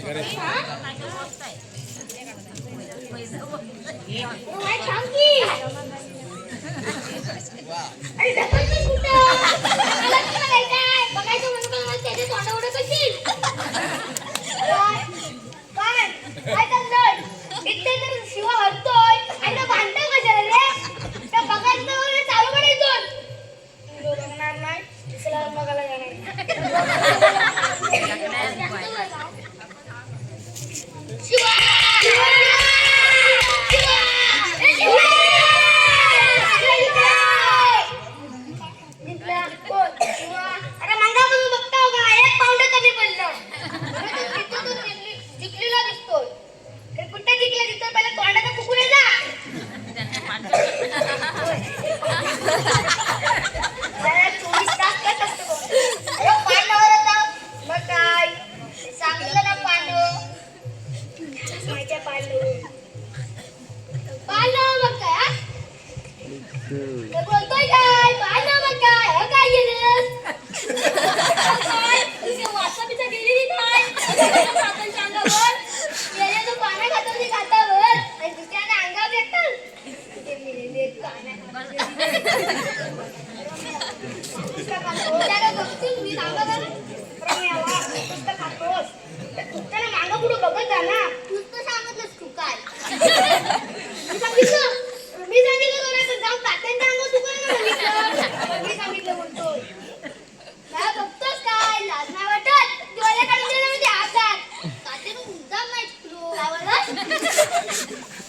शिवा हरतोय आणि भांडतो कशाला रे? त्या बघायचं चालू करायचं बघणार नाही दुसऱ्या बघायला जाणार शिवा अरे मंगापासून बघताव का एक पाऊंड कमी पडलं जिंकलेला दिसतोय कुठे जिंकला दिसतोय पहिला तोंडाचा फुकून जा बोलतोय काय पाहिलं मग काय काय गेलं वासाबीचा गेली काय अंगावर गेले तो पाण्या खातो खातावर आणि दुसऱ्याने अंगावर येतात ते मिळेल मी खातोस त्याला मागं पुढे बघत जा ना तूच तर सांगतलंस तू काय मी सांगितलं जाऊन तात्यांच्या अंगावर तू काय मी सांगितलं बोलतोय काय बघतोस काय लाज नाही वाटत डोळे काढून दिले म्हणजे हातात तात्यानं मुद्दाम नाही चुकलो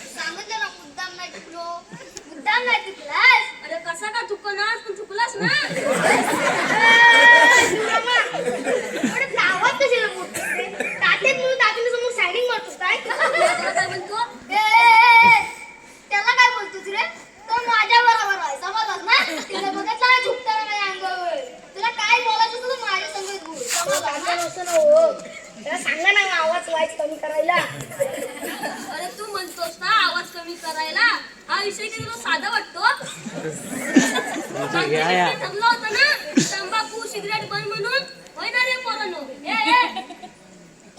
सांगितलं ना मुद्दाम नाही चुकलो मुद्दाम नाही चुकलास अरे कसा का चुकनास पण चुकलास ना आवाज कशाला बोलतोस तात्यात म्हणून तात्याने समोर सायडिंग मारतोस काय म्हणतो त्याला काय बोलतोस रे तो माझ्या बरोबर आहे समजलास ना तिला बघत नाही झुकताना माझ्या अंगावर तुला काय बोलायचं तुला माझ्या संगत बोल समजलं त्याला सांगा ना आवाज वाईज कमी करायला अरे तू म्हणतोस ना आवाज कमी करायला हा विषय की तुला साधा वाटतो ठरलं होतं ना तंबाखू सिगरेट बंद म्हणून होय ना रे पोरांनो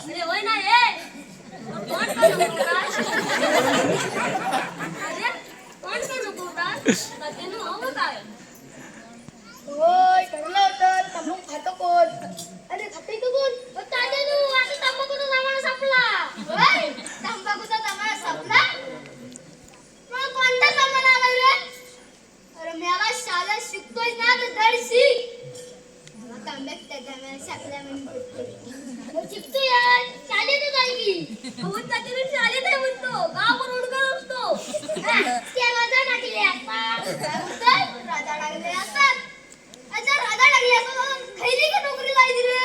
अरे होय ना कोण का नको काय होय ठरलं होतं तंबाखू खातो कोण अरे खाते तो कोण तात्यानू आता तंबाखूचा जमाना संपला होय तंबाखूचा जमाना संपला मग कोणता जमाना आला रे अरे मला शाळेत शिकतोय ना तर धड शिक मला तांब्यात त्या जमान्यात शाकल्या म्हणून शिकतो यार शाळेतच आहे की हो तात्यानू शाळेत आहे म्हणतो गावावर उडकर असतो त्या राजा टाकले असतात राजा टाकले असतात अच्छा राजा टाकले असतात खैली का नोकरीला आहे रे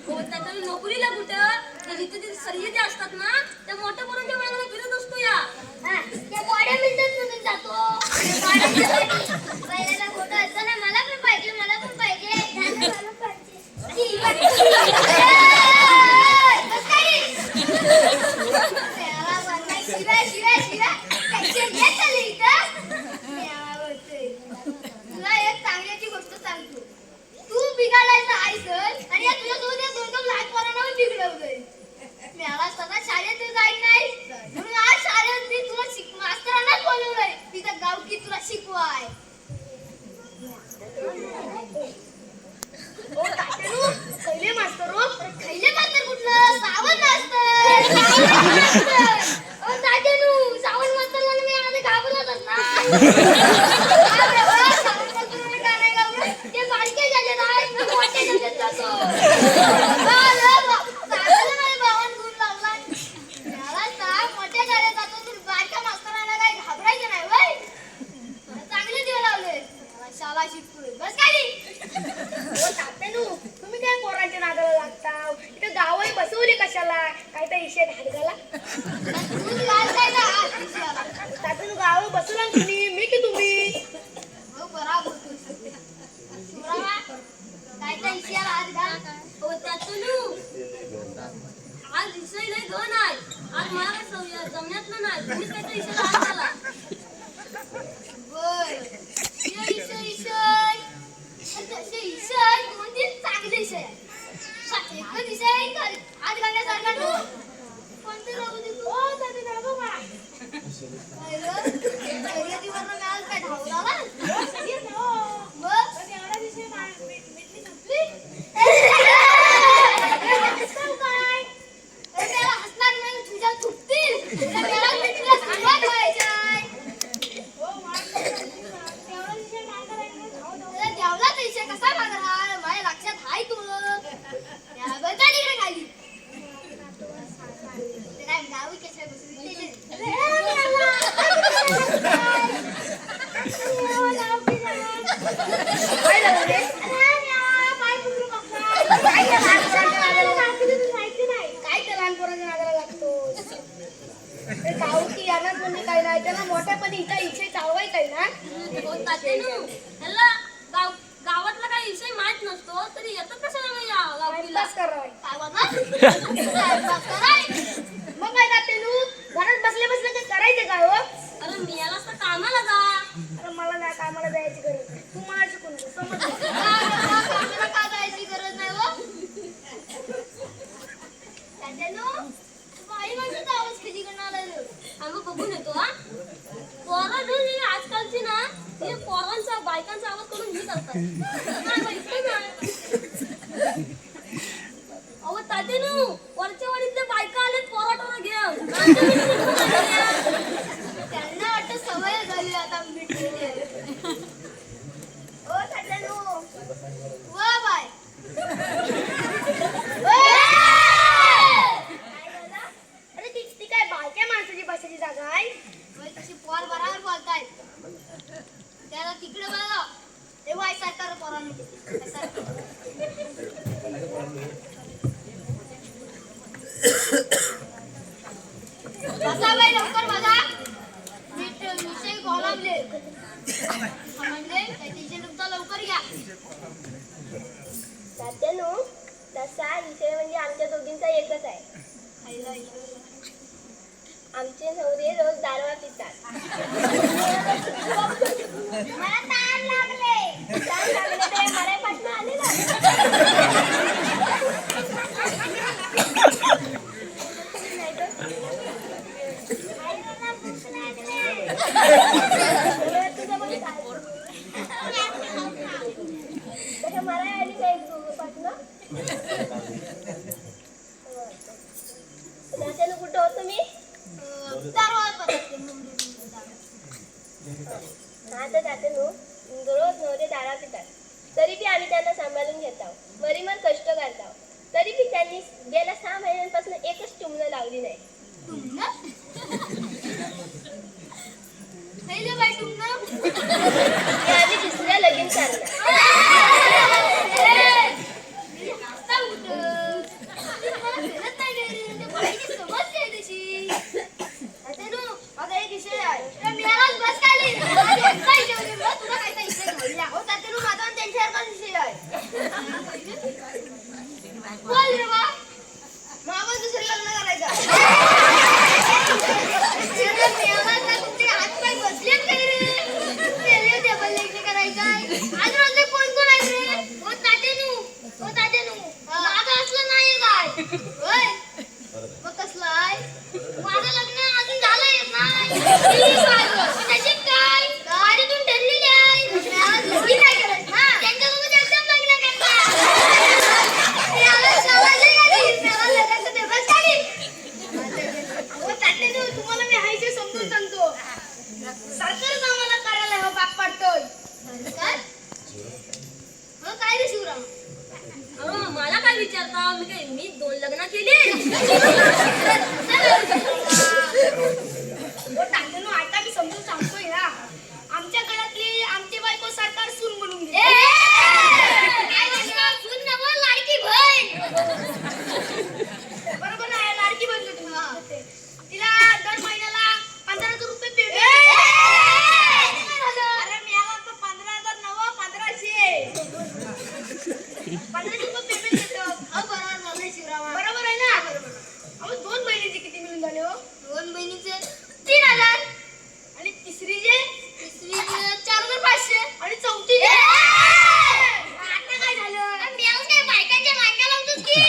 हो त्याच्याला नोकरीला कुठं तर जिथे सर्यती असतात ना त्या मोठ्या पोरांच्या मागाला फिरत असतो या त्या बॉड्या मिळतात म्हणून जातो पहिल्याला खोटं असतं ना मला पण पाहिजे मला पण पाहिजे तुला एक चांगल्याची गोष्ट सांगतो तू बिघडायचं आहेस आणि या तुझ्यासोबत दोन लहान पोरांना बिघडवलंय मला सदा शाळेत जायचं नाही म्हणून आज शाळेत मी तुला मास्तरांना बोलवलंय तिथं गावकी तुला शिकवाय ओ तात्यानू खैले मास्तर कुठलं सावंत मास्तर ओ तात्यानू सावंत मास्तर म्हणून मी आज घाबरतच ना ते बारके झाले नाही मोठे झाले जातो भावन गुण लावला मला सांग मोठे झाले जातो तू बारक्या मास्तरांना काय घाबरायचं नाही वय चांगले दिवे लावले शाळा शिकतोय बस काय तात्यानू तुम्ही काय पोरांच्या नादाला लागता इथे गावही बसवली कशाला काय तर इशे धाडगाला तात्यानू गाव बसवला तुम्ही मी की तुम्ही बराबर काय तर इशे आज घाल तात्यानू आज विषय नाही दोन आहे आज मला काय जमण्यात नाही तुम्ही काय तर इशे हात घाला बर चांगले विषय आज घालण्यासारखा त्याला मोठ्यापणी इथं इथे चालवायचं आहे ना. हो तात्यानू, ह्याला गावातला काही विषय माहित नसतो तरी येतात कशाला नाही गावकीला? टाइमपास कराय. काय बाबा? टाइमपास कराय. मग काय तात्यानू घरात बसल्या बसल्या काय करायचं काय हो? अरे मी यालाच तर कामाला जा. अरे मला नाही कामाला जायची गरज नाही. तू मला शिकून दे, समजलं? कामाला का जायची गरज नाही हो? तात्यानू बाई माणसाचा आवाज किती करणार आहे? आम्ही बघून येतो हा. पोरं ही आजकालची ना हे पोरांचा बायकांचा आवाज करून ही करतात. नाही बाई, इकडे नाही. अहो तात्यानू, वरच्या वाडीतल्या बायका आल्यात पोराटोरा घेऊन. त्यांना वाटतं सवय झाली आता मिटलेली आहे. ओ तात्यानू वा बाय. अरे ती काय बायक्या माणसाची बसायची जागा आहे? तशी पोर बरोबर बोलतायत. त्याला तिकडे बघा. ते वाय सरकार पोरांनी बसा बाई लवकर बघा. विषय घोळावले. समजले? त्या टीचर तुमचा लवकर घ्या. तात्यानू तसा विषय म्हणजे आमच्या दोघींचा एकच आहे. आमचे नवरे रोज दारवा पितात. मला ताण लागले ते मरायपासून आले ना. मराय आली काय पासून कुठं होतो मी? हा तर तात्यानू रोज नवरे दारा पितात तरी बी आम्ही त्यांना सांभाळून घेत आहोत. मरीमर कष्ट करत आहोत तरी बी त्यांनी गेल्या 6 महिन्यांपासून एकच टुमणं लावली नाही. बाई तुमनं आम्ही दुसऱ्या लगीन चालणार. मला काय विचारता? मी 2 लग्न केली. आता मी समजून सांगतोय ना. आमच्या घरातली आमची बायको सरकार सून म्हणून घे. सून नवं लाडकी बहीण. बरोबर आहे लाडकी बहीण तुम्ही. तिला दर महिन्याला 15,000 रुपये पेमेंट. अरे मिळाला तर 15,000 नवं 1500. 1500 रुपये पेमेंट देतो. बरोबर आहे ना? अहो 2 महिन्याचे किती मिळून झाले हो? 2 महिन्याचे 3,000. आणि तिसरीचे 4,500. आणि चौथीचे आता काय झालं? काय बायकांच्या मायका लावतोस की?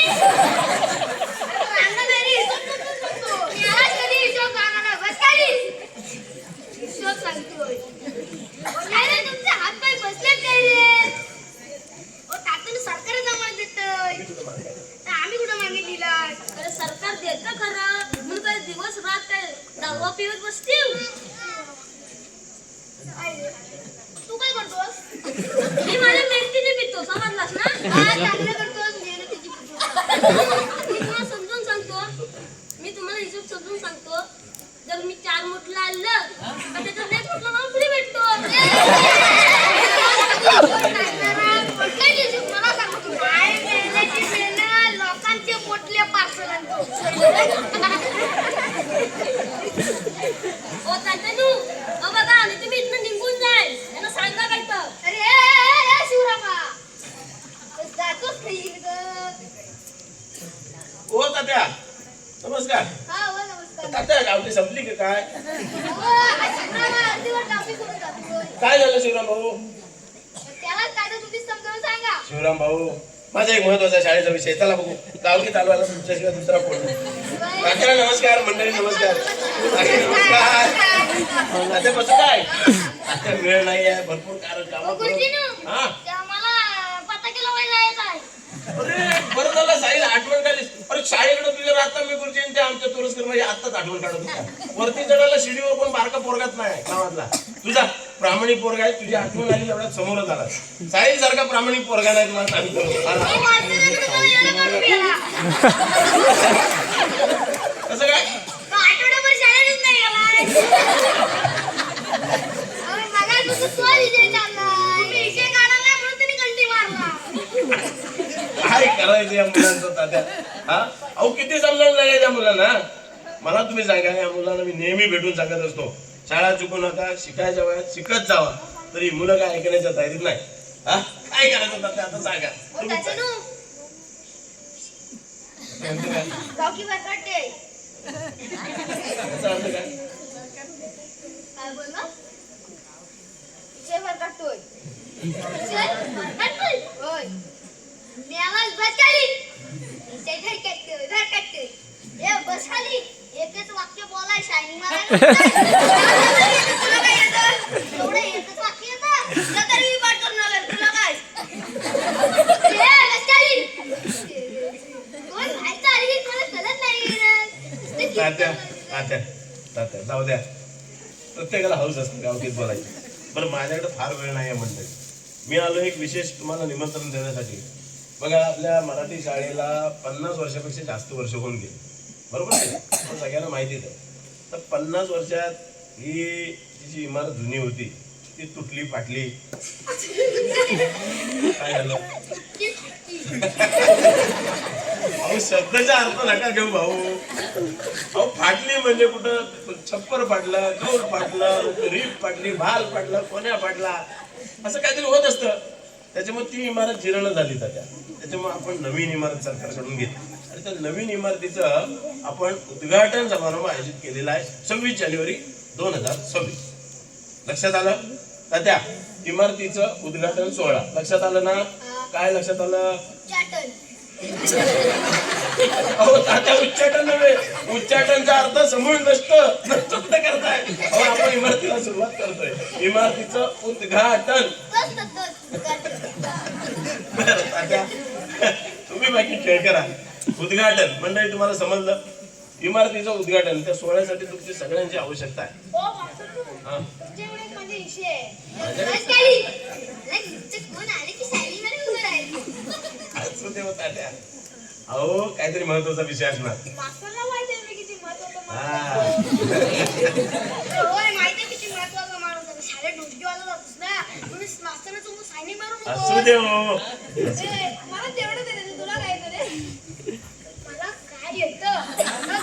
रांगा घरी हिशोब करतोच म्हणतो. मी आज कधी हिशोब गाणारा बस खाली. हिशोब सांगतोय. काय रे तुमचे हात पाय बसलेत काय रे? ओ तातून सरकार जमा देतय. आम्ही कुठं मागे दिला? अरे सरकार देतं खरं म्हणून काय दिवस रात काय दारू पिवत बसतील? तू काय करतोस? मी माझ्या मेहनतीने पितो, समजलास ना? चांगलं करतोस मेहनतीची पितो. मी तुम्हाला समजून सांगतो. मी तुम्हाला हिशोब समजून सांगतो. जर मी 4 मुठला आणलं तर त्याच्यात 1 मुठला मला फ्री भेटतो. मला सांग तू काय मेहनती मेहनत लोकांचे पोटले पार्सल आणतो. ओ तात्यानू, तात्या नमस्कार. हा व नमस्कार. तात्या गावठी संपली का काय? अर्धीवर ट्रॅफिक होऊन जातो. काय झालं शिवराम भाऊ? त्याला काय तर तुम्ही समजावून सांगा. शिवराम भाऊ माझा एक महत्वाचा शाळेचा विषय चला बघू. गावठी चालवायला तुमच्याशिवाय दुसरा कोण नाही. तात्याला नमस्कार. मंडळी नमस्कार. नमस्कार. तात्या कसं काय? तात्या वेळ नाही आहे भरपूर कारण काम. गुरुजीनू हा मला पताकेला वय जायचं आहे. अरे बरं झालं साईल आठवण काढलीस. अरे शाळेकडे तुझ्या आता मी गुरुजी ते आमच्या तोरसकर म्हणजे आत्ताच आठवण काढत होता. वरती चढायला शिडीवर पण बारका पोरगाच नाही गावातला. तुझा प्रामाणिक पोरगा आहे. तुझी आठवण आली एवढ्यात समोरच आला. साईल सारखा प्रामाणिक पोरगा नाही तुम्हाला सांगतो. कसं काय? आठवड्याभर शाळेतच नाही गेलाय. मगा तुझं तो विजय चाललाय. मी विषय काढायला नाही म्हणून त्यांनी घंटी मारला. काय करायचं या मुलांचं तात्या? हा अहो किती समजावून सांगायचं या मुलांना. मला तुम्ही सांगा या मुलांना मी नेहमी भेटून सांगत असतो शाळा चुकू नका. शिकायच्या वयात शिकत जावा. तरी मुलं काय ऐकण्याच्या तयारीत नाही. हा काय करायचं तात्या आता सांगा. गावकी बरकाटे याचा अर्थ काय? काय बोलला? विजय बरकाटोय. विजय बरकाटोय होय. मी आवाज बसकाली. विजय बरकाटोय बरकाटोय. ए बस खाली. एकच वाक्य बोलाय शायनिंग मारायला. तुला काय येतं? एवढं एकच वाक्य येतं? तुला तरी मी पाठ करून आलोय. तुला काय? ए बस खाली. कोण बाहेरचं आली की कोणाला कळत नाही रे. तात्या तात्या तात्या जाऊ द्या. प्रत्येकाला हौस असते गावकीत बोलायची. बरं माझ्याकडे फार वेळ नाही आहे मंडळी. मी आलो एक विशेष तुम्हाला निमंत्रण देण्यासाठी. बघा आपल्या मराठी शाळेला 50 वर्षापेक्षा जास्त वर्ष होऊन गेली. बरोबर आहे पण सगळ्यांना माहितीच आहे. तर 50 वर्षात ही जी इमारत जुनी होती ती तुटली फाटली. काय झालं? अहो शब्दाचा अर्थ नका घेऊ भाऊ. अहो फाटली म्हणजे कुठं छप्पर फाटलं, कौर फाटलं, रीप फाटली, भाल फाटलं, कोण्या फाटला असं काहीतरी होत असतं. त्याच्यामुळे ती इमारत जीर्ण झाली तात्या. त्याच्यामुळे आपण नवीन इमारत सरकारकडून घेतली आणि त्या नवीन इमारतीचं आपण उद्घाटन समारंभ आयोजित केलेला आहे 26 जानेवारी 2026. लक्षात आलं तात्या? इमारतीचं उद्घाटन सोहळा लक्षात आलं ना? काय लक्षात आलं? अहो तात्या उच्चाटन नव्हे. उच्चाटनचा अर्थ समूळ नष्ट करताय. अहो आपण इमारतीला सुरुवात करतोय. इमारतीचं उद्घाटन. बरं तात्या तुम्ही बाकी खेळ करा. उद्घाटन मंडळी तुम्हाला समजलं. इमारतीचं उद्घाटन त्या सोहळ्यासाठी तुमची सगळ्यांची आवश्यकता आहे. अहो काहीतरी महत्वाचा विषय असणार. असू दे हो. मला तेवढं दे. तुला काय करे? मला काय येतं?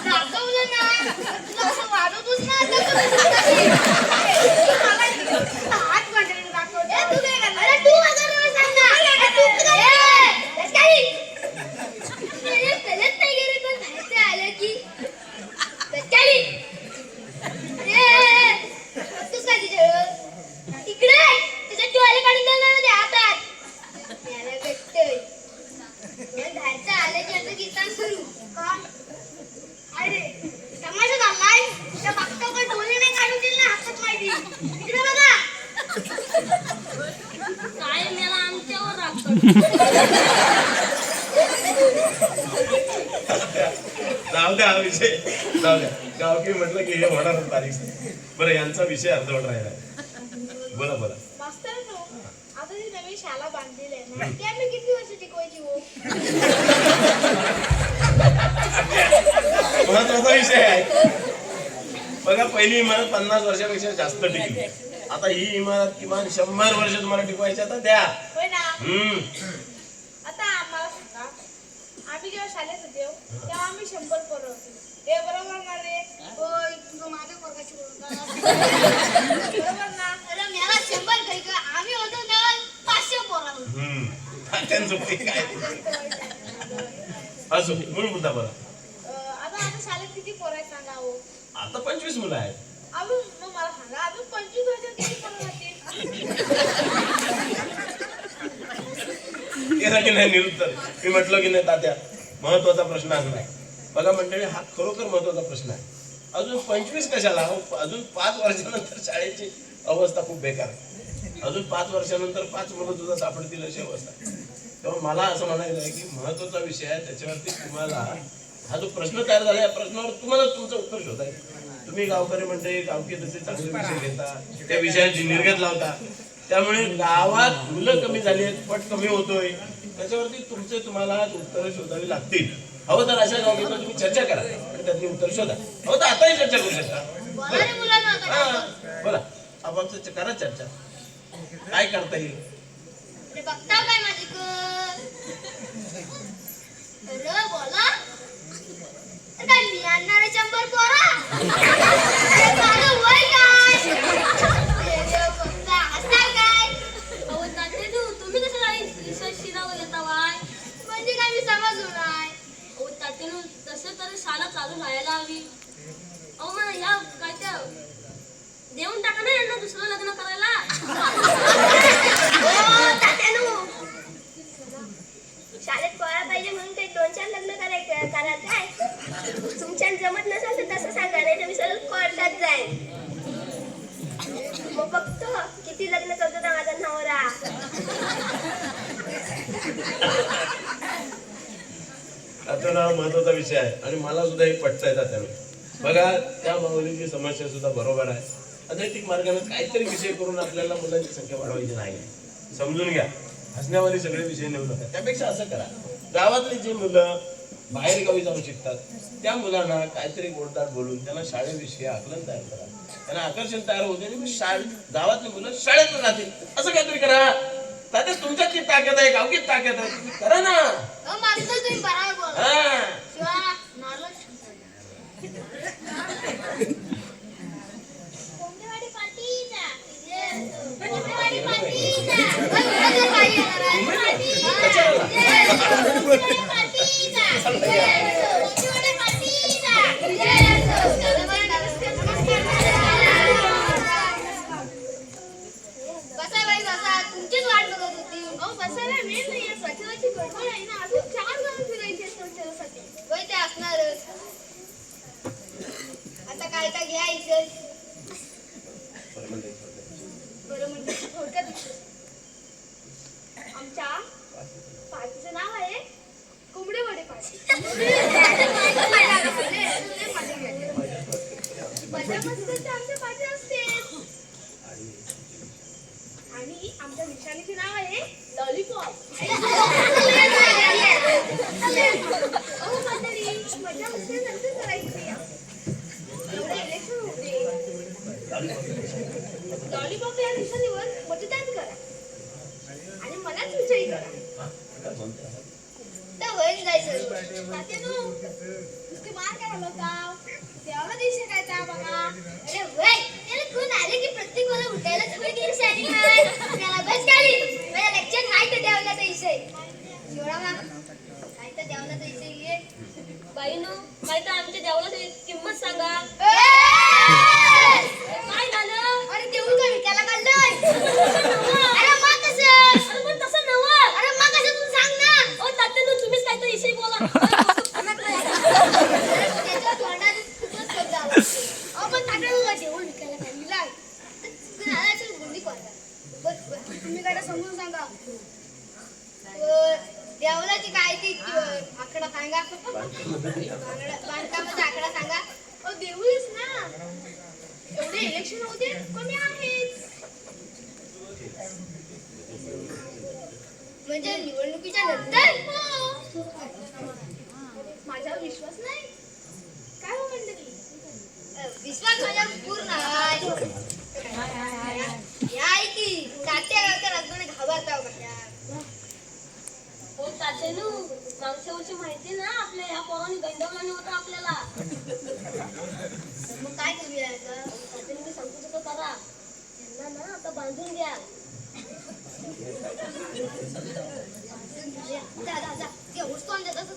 दाखवलं ना तुला असं वाढवतोस ना. हात वाटून दाखवते. तू काय करणार? तू माझ्यावर सांग ना. कळत नाही गेले पण बाहेरचं आलं की तूच काय तिच्या इकडे तुझ्या ज्वारी काढून देणार ते हातात याला भेटतोय. बाहेरचं आलं की असं गीतान सुरू का? अरे तमाशा झालाय. त्या मागचा डोळे नाही काढून दिले ना हातात माहिती. इकडे बघा काय मला आमच्यावर राखतो. जाऊ द्या हा विषय जाऊ द्या. गावकी म्हटलं की हे होणार तारीख. बरं यांचा विषय अर्धवट राहिला. बोला बोला. आता जी नवीन शाळा बांधलेली आहे ना ती आम्ही किती वर्ष टिकवायची हो? महत्वाचा विषय आहे. बघा पहिली इमारत 50 वर्षापेक्षा जास्त टिकली. आता ही इमारत किमान 100 वर्ष तुम्हाला टिकवायची. आता द्या. आता आम्हाला सांगा आम्ही जेव्हा शाळेत होते तेव्हा आम्ही 100 पोरं होतो. हे बरोबर ना रे? होय तुझं माझ्या पोरगाशी बोलता बरोबर ना? अरे मला 100 काही का आम्ही होतो तेव्हा 500 पोरं होतो. त्यांचं काय असो मूळ मुद्दा बरं. बाबा आता शाळेत किती पोरं आहेत सांगा हो. आता 25 मुलं आहेत. अजून मग मला सांगा अजून 25 वर्षात किती पोरं राहतील? केला की नाही निरुत्तर. मी म्हटलं की नाही तात्या, महत्वाचा प्रश्न असलाय. बघा मंडळी, हा खरोखर महत्वाचा प्रश्न आहे. अजून 25 कशाला? अजून 5 वर्षानंतर शाळेची अवस्था खूप बेकार आहे. अजून 5 वर्षानंतर 5 मुलं तुझा सापडतील अशी अवस्था आहे. तेव्हा मला असं म्हणायचं आहे की महत्वाचा विषय आहे, त्याच्यावरती तुम्हाला हा जो प्रश्न तयार झाला, या प्रश्नावर तुम्हाला तुमचं उत्तर शोधायचं. तुम्ही गावकरी मंडळी गावकी तसे चांगले विषय घेता, त्या विषयांची निर्गत लावता, त्यामुळे गावात मुलं कमी झाली आहेत, पट कमी होतोय, त्याच्यावरती तुम्हाला उत्तरं शोधावी लागतील. हवं तर अशा गावकीला तुम्ही चर्चा करा आणि त्यातली उत्तर शोधा. हवं तर आताही चर्चा करू शकता. बोला रे मुलांनो आता. हा, बोला आपापचं करा चर्चा. काय करता येईल? ते बघता काय माझ्याकडं? अरे बोला. ते काय मी आणणार आहे 100 पोरा? अरे माझं वय काय? अरे बघता असं काय? अहो तात्यानू, तुम्ही कसं शिरावर येता वाय? म्हणजे काय मी समजलो नाही. अहो तात्यानू, तसं तर शाळा चालू व्हायला हवी. अहो मला या काय त्या देऊन टाका ना यांना दुसरं लग्न करायला. ओ तात्यानू, शाळेत पोरा पाहिजे म्हणून काही 2-4 लग्न करायचं आहे. तुमच्या जमत नसेल तर तसं सांगा, नाही तर मी सरळ कोर्टात जाईल. मग बघतो किती लग्न करतो ना माझा नवरा. आता ना महत्वाचा विषय आहे आणि मला सुद्धा एक पटता येतात त्यामुळे. बघा, त्या माऊलीची समस्या सुद्धा बरोबर आहे. अनैतिक मार्गाने काहीतरी विषय करून आपल्याला मुलांची संख्या वाढवायची नाही. समजून घ्या, हसण्यावाले सगळे विषय नेऊ नका. त्यापेक्षा असं करा, गावातली जी मुलं बाहेर गावी जाऊन शिकतात त्या मुलांना काहीतरी गोडदार बोलून त्यांना शाळेविषयी आकलन तयार करा. त्यांना आकर्षण तयार होते आणि गावातली मुलं शाळेत राहतील असं काहीतरी करा. तात्या, तुमच्यात जी ताकद आहे, गावकीत ताकद आहे, तुम्ही करा ना. मास्तर तुम्ही बरोबर बोला. हा, शिवा नॉलेज. कोंबडेवाडी पार्टीचा. कोंबडेवाडी पार्टीचा. कोंबडेवाडी पार्टीचा. कोंबडेवाडी पार्टीचा. बसा बाई बसा, तुमचीच वाट बघत होती. अहो बसायला वेळ नाही, स्वच्छतेची गडबड आहे ना. अजून 4 गावं फिरायची आहेत स्वच्छतेसाठी. होय ते असणारच. आता काय काय घ्या इथे. बरं म्हणजे थोडक्यात आमच्या पार्टीचं नाव आहे कोंबडेवाडी पार्टी. मजा मस्तीची आमच्या पार्टी असते. आणि आमच्या निशाणीचे नाव आहे लॉलीपॉप. अहो मंडळी, मजा मस्ती नंतर करायची. एवढे इलेक्शन होते. लॉलीपॉप या निशाणीवर मतदान करा आणि मलाच विजयी करा. तर वयच जायचं. तात्यानू, नुसते मार काय हलवता? तेवढा दिवशी काय त्या बघा. अरे वय, त्याला कोण आले की प्रत्येक मला उठायला सगळी गेली शाळेत नाही. त्याला बस खाली. मला लेक्चर हाय तर देवला विषय. शिवराम, काय तर देवला विषय घे. बाईनो, काय तर आमच्या देवळाची किंमत सांगा. काय झालं? अरे देऊळ का विकायला काढलंय? अरे मग कसं? अरे पण तसं नव्हं. अरे मग कसं तू सांग ना. ओ तात्यानू, तुम्हीच काहीतरी विषय बोला. त्याच्या तोंडात खूपच शब्द आला. अहो पण तात्यानू देऊळ विकायला काढलेला आहे. तर गुंडी कोणता? बस तुम्ही काय समजून सांगा. देवलाची काय ती आकडा सांगा. बांधकामाचा आकडा सांगा. अहो देऊळच ना. एवढे इलेक्शन होते कमी आहेत. म्हणजे निवडणुकीच्या नंतर माझ्यावर विश्वास नाही काय हो मंडळी? विश्वास माझ्यावर पूर्ण आहे. या की तात्या गावच्या राजवाने घाबरताव कशा. हो तात्यानू, मागच्या वर्षी माहिती ना आपल्या या पोरांनी गंडवलं होतं आपल्याला. मग काय करूया आता? तात्यानू, मी सांगतो तसं करा. त्यांना ना आता बांधून द्या. जा जा जा, ते वस्तू आणतात असं.